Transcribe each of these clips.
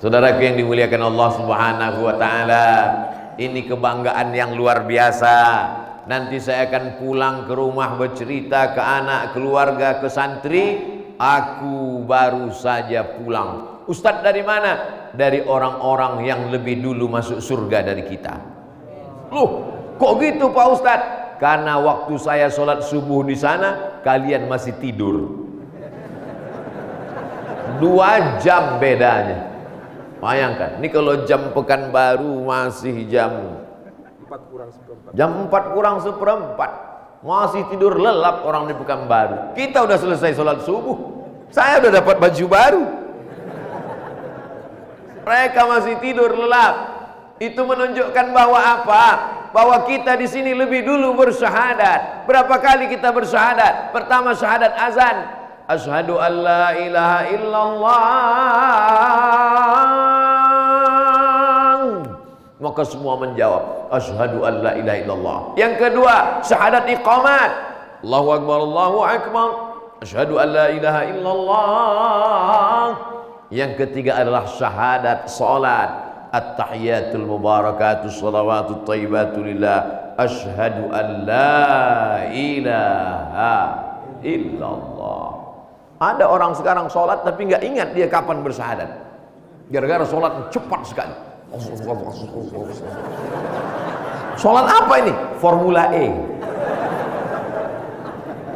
Saudaraku yang dimuliakan Allah Subhanahu wa taala, ini kebanggaan yang luar biasa. Nanti saya akan pulang ke rumah bercerita ke anak, keluarga, ke santri, aku baru saja pulang. Ustadz dari mana? Dari orang-orang yang lebih dulu masuk surga dari kita. Loh, kok gitu Pak Ustadz? Karena waktu saya sholat subuh di sana, kalian masih tidur. 2 jam bedanya. Bayangkan, ini kalau jam Pekanbaru masih jam 4 kurang seperempat, masih tidur lelap orang di Pekanbaru. Kita udah selesai sholat subuh, saya udah dapat baju baru, mereka masih tidur lelap. Itu menunjukkan bahwa apa? Bahwa kita di sini lebih dulu bersyahadat. Berapa kali kita bersyahadat? Pertama syahadat azan, asyhadu an la ilaha illallah. Maka semua menjawab asyhadu an la ilaha illallah. Yang kedua syahadat iqamat, Allahu akbar, Allahu akbar, asyhadu an la ilaha illallah. Yang ketiga adalah syahadat salat, at-tahiyatul mubarakatus shalawatut thayyibatu lillah, asyhadu an la ilaha illallah. Ada orang sekarang sholat tapi nggak ingat dia kapan bersyahadat, gara-gara sholat cepat sekali. Sholat apa ini? Formula E.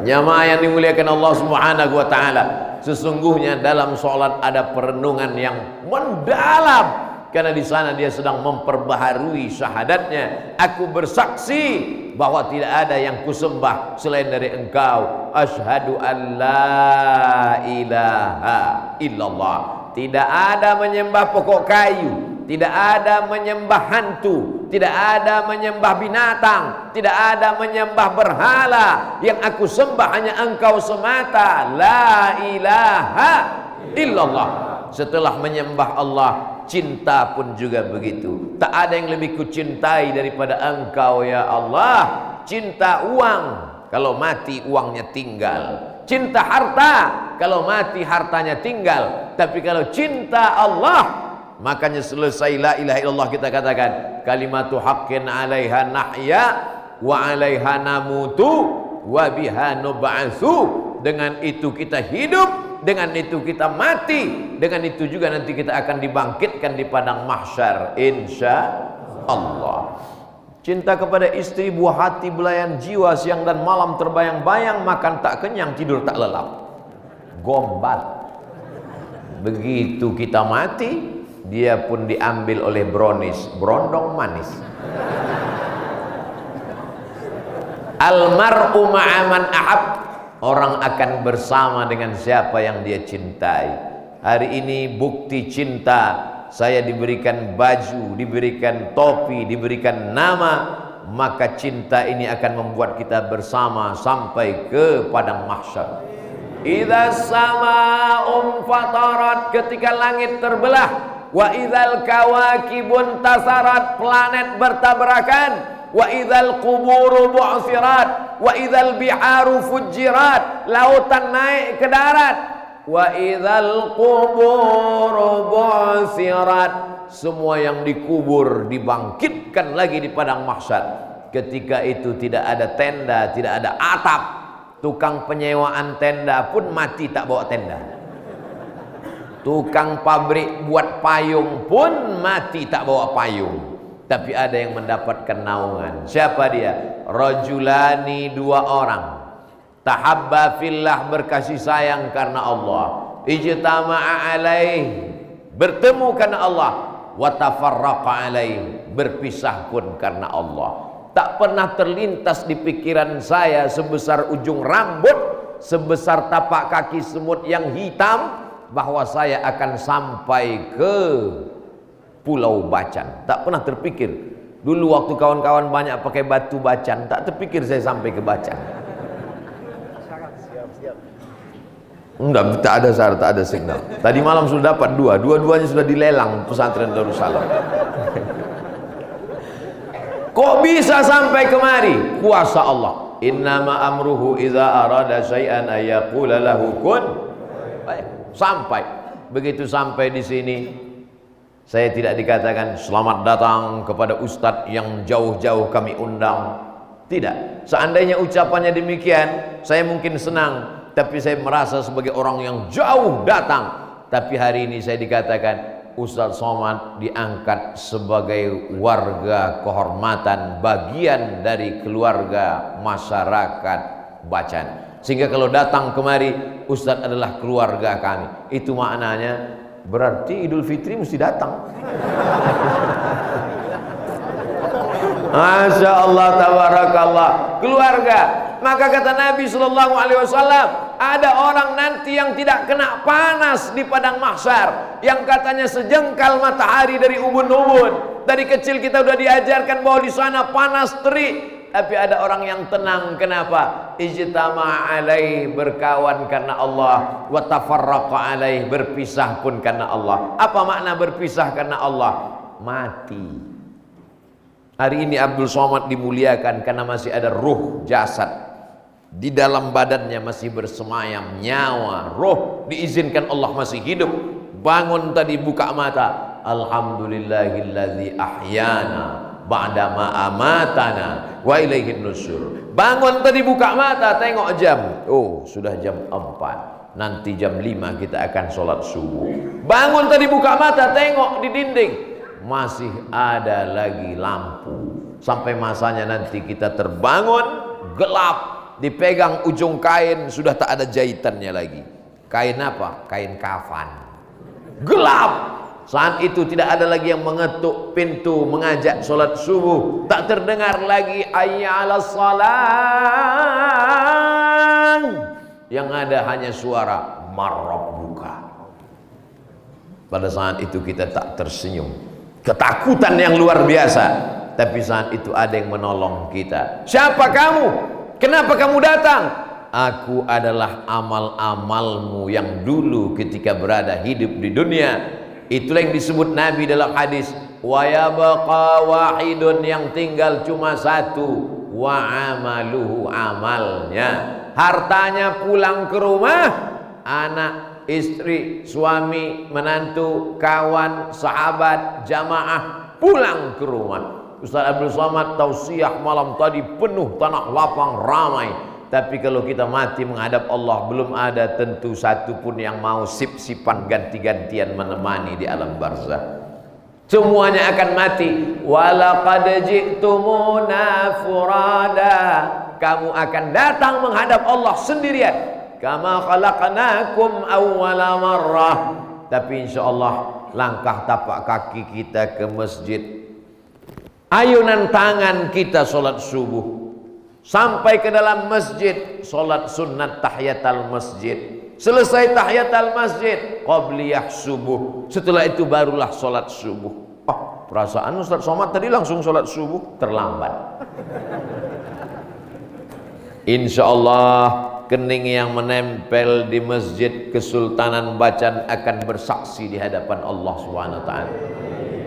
Jamaah yang dimuliakan Allah Subhanahu wa taala, sesungguhnya dalam sholat ada perenungan yang mendalam, karena di sana dia sedang memperbaharui syahadatnya. Aku bersaksi bahwa tidak ada yang kusembah selain dari Engkau. Asyhadu an la ilaha illallah. Tidak ada menyembah pokok kayu, tidak ada menyembah hantu, tidak ada menyembah binatang, tidak ada menyembah berhala. Yang aku sembah hanya Engkau semata. La ilaha illallah. Setelah menyembah Allah, cinta pun juga begitu. Tak ada yang lebih kucintai daripada Engkau ya Allah. Cinta uang, kalau mati uangnya tinggal. Cinta harta, kalau mati hartanya tinggal. Tapi kalau cinta Allah, makanya selesai la ilaha illallah kita katakan kalimatu haqqin 'alaiha nahya wa 'alaiha namutu wa biha nub'atsu. Dengan itu kita hidup, dengan itu kita mati, dengan itu juga nanti kita akan dibangkitkan di padang mahsyar insya Allah. Cinta kepada istri buah hati, belayan jiwa, siang dan malam terbayang-bayang, makan tak kenyang, tidur tak lelap. Gombal. Begitu kita mati, dia pun diambil oleh brownies, berondong manis. Almar'u ma'aman ahab. Orang akan bersama dengan siapa yang dia cintai. Hari ini bukti cinta, saya diberikan baju, diberikan topi, diberikan nama, maka cinta ini akan membuat kita bersama sampai ke padang mahsyar. Idza sama'un fatarat, ketika langit terbelah, wa idzal kawakibun tasarat, planet bertabrakan, wa idzal quburu bu'sirat, wa idzal biharu fujirat, lautan naik ke darat, wa idzal quburu bu'sirat, semua yang dikubur dibangkitkan lagi di padang mahsyar. Ketika itu tidak ada tenda, tidak ada atap. Tukang penyewaan tenda pun mati tak bawa tenda. Tukang pabrik buat payung pun mati tak bawa payung. Tapi ada yang mendapatkan naungan. Siapa dia? Rajulani, 2 orang. Tahabba fillah, berkasih sayang karena Allah. Ijtama'a alaih, bertemu karena Allah. Wa tafarraqa alaih, berpisah pun karena Allah. Tak pernah terlintas di pikiran saya sebesar ujung rambut, sebesar tapak kaki semut yang hitam, bahwa saya akan sampai ke Pulau Bacan. Tak pernah terpikir. Dulu waktu kawan-kawan banyak pakai batu Bacan, tak terpikir saya sampai ke Bacan. Enggak, tak ada syarat, tak ada signal. Tadi malam sudah dapat 2, dua-duanya sudah dilelang pesantren Darussalam. Kok bisa sampai kemari? Kuasa Allah. Innama amruhu idza arada syai'an ayaqula lahu kun. Sampai. Begitu sampai di sini, Saya tidak dikatakan selamat datang kepada ustadz yang jauh-jauh kami undang. Tidak. Seandainya ucapannya demikian, saya mungkin senang, tapi saya merasa sebagai orang yang jauh datang. Tapi hari ini saya dikatakan Ustadz Somad diangkat sebagai warga kehormatan, bagian dari keluarga masyarakat Bacan. Sehingga kalau datang kemari, Ustadz adalah keluarga kami. Itu maknanya berarti Idul Fitri mesti datang. Masya Allah, tabarakallah, keluarga. Maka kata Nabi Shallallahu Alaihi Wasallam, ada orang nanti yang tidak kena panas di padang mahsyar, yang katanya sejengkal matahari dari ubun-ubun. Dari kecil kita sudah diajarkan bahwa di sana panas terik. Tapi ada orang yang tenang. Kenapa? Ijtama alaih, berkawan karena Allah, wa tafarraqa alaih, berpisah pun karena Allah. Apa makna berpisah karena Allah? Mati. Hari ini Abdul Somad dimuliakan karena masih ada ruh jasad di dalam badannya, masih bersemayam nyawa, roh diizinkan Allah masih hidup. Bangun tadi buka mata, alhamdulillahilladzi ahyana ba'dama amatana wa ilaihin nusur. Bangun tadi buka mata, tengok jam, oh sudah jam 4, nanti jam 5 kita akan sholat subuh. Bangun tadi buka mata, tengok di dinding, masih ada lagi lampu. Sampai masanya nanti kita terbangun gelap, dipegang ujung kain, sudah tak ada jahitannya lagi. Kain apa? Kain kafan. Gelap. Saat itu tidak ada lagi yang mengetuk pintu mengajak sholat subuh. Tak terdengar lagi hayya 'alas shalah. Yang ada hanya suara marabbuka. Pada saat itu kita tak tersenyum, ketakutan yang luar biasa. Tapi saat itu ada yang menolong kita. Siapa kamu? Kenapa kamu datang? Aku adalah amal-amalmu yang dulu ketika berada hidup di dunia. Itulah yang disebut Nabi dalam hadis, wa yabqa wahidun, yang tinggal cuma satu, wa amaluhu, amalnya. Hartanya pulang ke rumah, anak, istri, suami, menantu, kawan, sahabat, jamaah pulang ke rumah. Ustaz Abdul Somad tausiah malam tadi penuh tanah lapang ramai. Tapi kalau kita mati menghadap Allah, belum ada tentu satu pun yang mau sip-sipan ganti-gantian menemani di alam barzah. Semuanya akan mati. Walaqad ji'tumuna furada, kamu akan datang menghadap Allah sendirian. Kama khalaqnakum awwala marrah. Tapi insyaallah langkah tapak kaki kita ke masjid, ayunan tangan kita sholat subuh, sampai ke dalam masjid, sholat sunnat tahiyatul masjid. Selesai tahiyatul masjid, qabliyah subuh. Setelah itu barulah sholat subuh. Oh, perasaan Ustaz Somad tadi langsung sholat subuh, terlambat. Insya Allah kening yang menempel di masjid Kesultanan Bacan akan bersaksi di hadapan Allah SWT.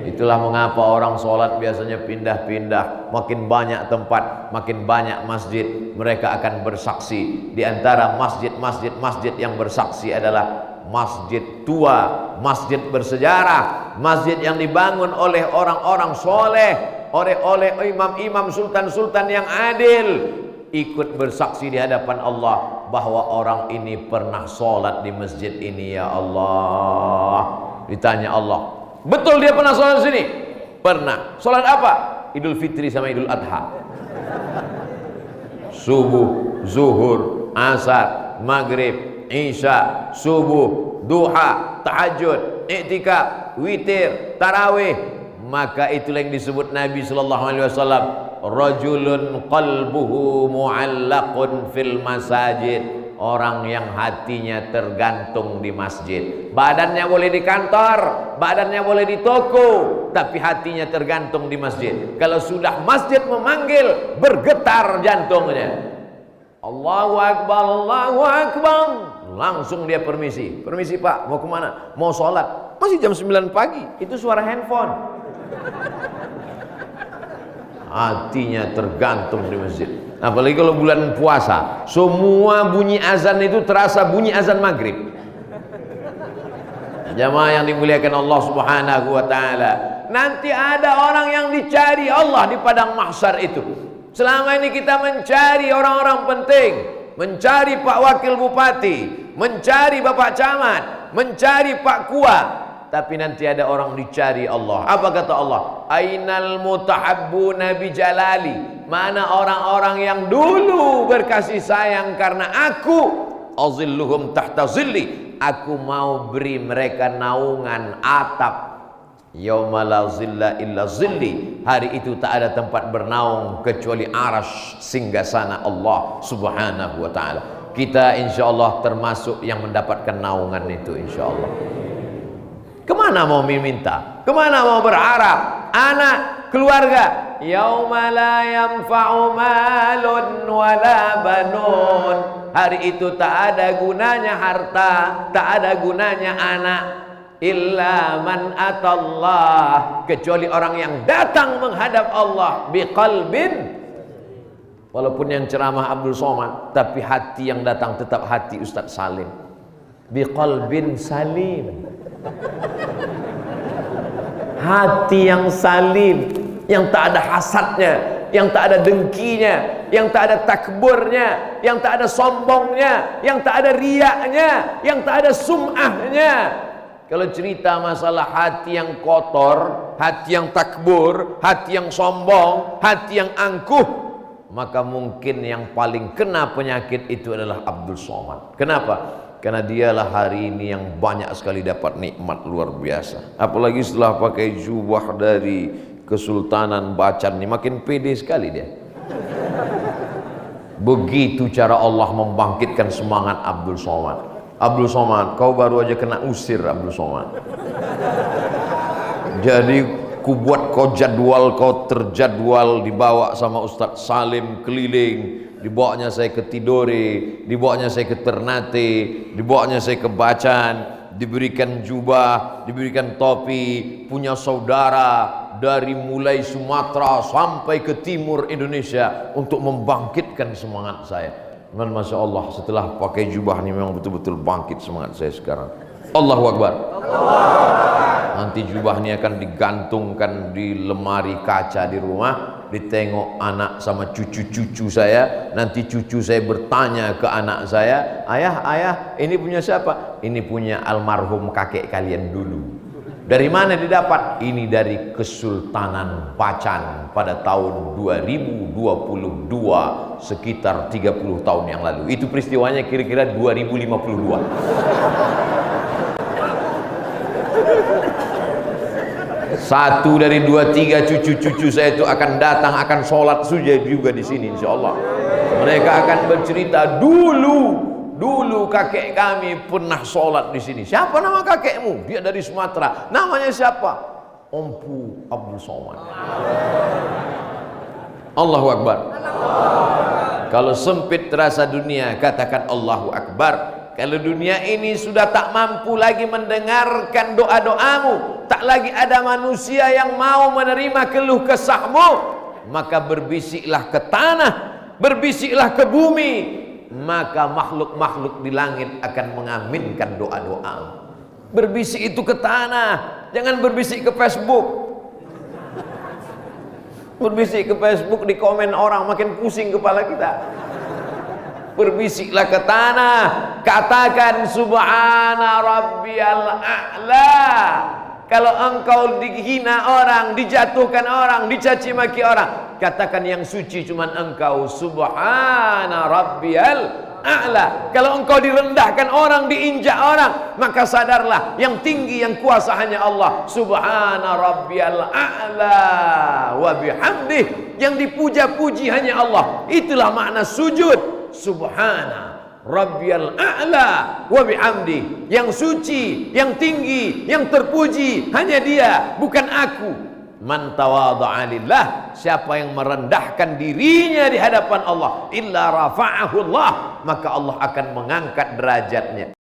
Itulah mengapa orang sholat biasanya pindah-pindah, makin banyak tempat, makin banyak masjid, mereka akan bersaksi. Di antara masjid yang bersaksi adalah masjid tua, masjid bersejarah, masjid yang dibangun oleh orang-orang soleh, oleh imam-imam, sultan-sultan yang adil, ikut bersaksi di hadapan Allah bahwa orang ini pernah sholat di masjid ini. Ya Allah, ditanya Allah, betul dia pernah sholat di sini? Pernah. Sholat apa? Idul Fitri sama Idul Adha. Subuh, zuhur, asar, maghrib, isya, subuh, duha, tahajud, i'tikaf, witir, tarawih. Maka itulah yang disebut Nabi sallallahu alaihi wasallam, rajulun qalbuhu mu'allaqun fil masajid. Orang yang hatinya tergantung di masjid. Badannya boleh di kantor, badannya boleh di toko, tapi hatinya tergantung di masjid. Kalau sudah masjid memanggil, bergetar jantungnya. Allahu Akbar, Allahu Akbar. Langsung dia permisi. Permisi Pak, mau kemana? Mau sholat. Masih jam 9 pagi, itu suara handphone. Hatinya tergantung di masjid. Apalagi kalau bulan puasa, semua bunyi azan itu terasa bunyi azan maghrib. Jamaah yang dimuliakan Allah Subhanahu wa taala, nanti ada orang yang dicari Allah di padang mahsyar itu. Selama ini kita mencari orang-orang penting, mencari Pak Wakil Bupati, mencari Bapak Camat, mencari Pak Kua, tapi nanti ada orang dicari Allah. Apa kata Allah? Ainal mutahabbuna bi jalali. Mana orang-orang yang dulu berkasih sayang karena aku, azilluhum tahta zilli. Aku mau beri mereka naungan atap. Yauma la zilla illa zilli. Hari itu tak ada tempat bernaung kecuali arasy singgasana Allah Subhanahu wa taala. Kita insyaallah termasuk yang mendapatkan naungan itu insyaallah. Kemana mau meminta? Kemana mau berharap? Anak, keluarga. Yauma la yanfa'u malun wala banun. Hari itu tak ada gunanya harta, tak ada gunanya anak. Illa man atallah, kecuali orang yang datang menghadap Allah biqalbin. Walaupun yang ceramah Abdul Somad, tapi hati yang datang tetap hati Ustaz Salim. Biqalbin salim. Hati yang salim, yang tak ada hasadnya, yang tak ada dengkinya, yang tak ada takburnya, yang tak ada sombongnya, yang tak ada riaknya, yang tak ada sum'ahnya. Kalau cerita masalah hati yang kotor, hati yang takbur, hati yang sombong, hati yang angkuh, maka mungkin yang paling kena penyakit itu adalah Abdul Somad. Kenapa? Karena dialah hari ini yang banyak sekali dapat nikmat luar biasa. Apalagi setelah pakai jubah dari Kesultanan Bacan ini, makin pede sekali dia. Begitu cara Allah membangkitkan semangat Abdul Somad. Abdul Somad, kau baru aja kena usir Abdul Somad. Jadi ku buat kau jadwal, kau terjadwal dibawa sama Ustadz Salim keliling. Dibawanya saya ke Tidore, dibawanya saya ke Ternate, dibawanya saya ke Bacan, diberikan jubah, diberikan topi, punya saudara dari mulai Sumatera sampai ke timur Indonesia untuk membangkitkan semangat saya. Dan Masya Allah, setelah pakai jubah ini memang betul-betul bangkit semangat saya sekarang. Allahu Akbar. Nanti jubah ini akan digantungkan di lemari kaca di rumah, ditengok anak sama cucu-cucu saya. Nanti cucu saya bertanya ke anak saya, ayah, ini punya siapa? Ini punya almarhum kakek kalian dulu. Dari mana didapat? Ini dari Kesultanan Bacan pada tahun 2022, sekitar 30 tahun yang lalu. Itu peristiwanya kira-kira 2052. Satu dari 2-3 cucu-cucu saya itu akan datang, akan sholat sujud juga di sini insya Allah. Mereka akan bercerita, dulu kakek kami pernah sholat di sini. Siapa nama kakekmu? Dia dari Sumatera. Namanya siapa? Ompu Abdul Somad. Allahu Akbar. Kalau sempit terasa dunia, katakan Allahu Akbar. Kalau dunia ini sudah tak mampu lagi mendengarkan doa-doamu, tak lagi ada manusia yang mau menerima keluh kesahmu, maka berbisiklah ke tanah, berbisiklah ke bumi, maka makhluk-makhluk di langit akan mengaminkan doa-doamu. Berbisik itu ke tanah, jangan berbisik ke Facebook. Berbisik ke Facebook, di komen orang, makin pusing kepala kita. Berbisiklah ke tanah, katakan subhana rabbiyal a'la. Kalau engkau dihina orang, dijatuhkan orang, dicaci maki orang, katakan yang suci cuman engkau, subhana rabbiyal a'la. Kalau engkau direndahkan orang, diinjak orang, maka sadarlah yang tinggi, yang kuasa hanya Allah, subhana rabbiyal a'la wa bihamdih. Yang dipuja-puji hanya Allah. Itulah makna sujud. Subhana rabbiyal a'la wa bihamdi. Yang suci, yang tinggi, yang terpuji hanya Dia, bukan aku. Man tawadha'a lillah, siapa yang merendahkan dirinya di hadapan Allah, illa rafa'ahu Allah, maka Allah akan mengangkat derajatnya.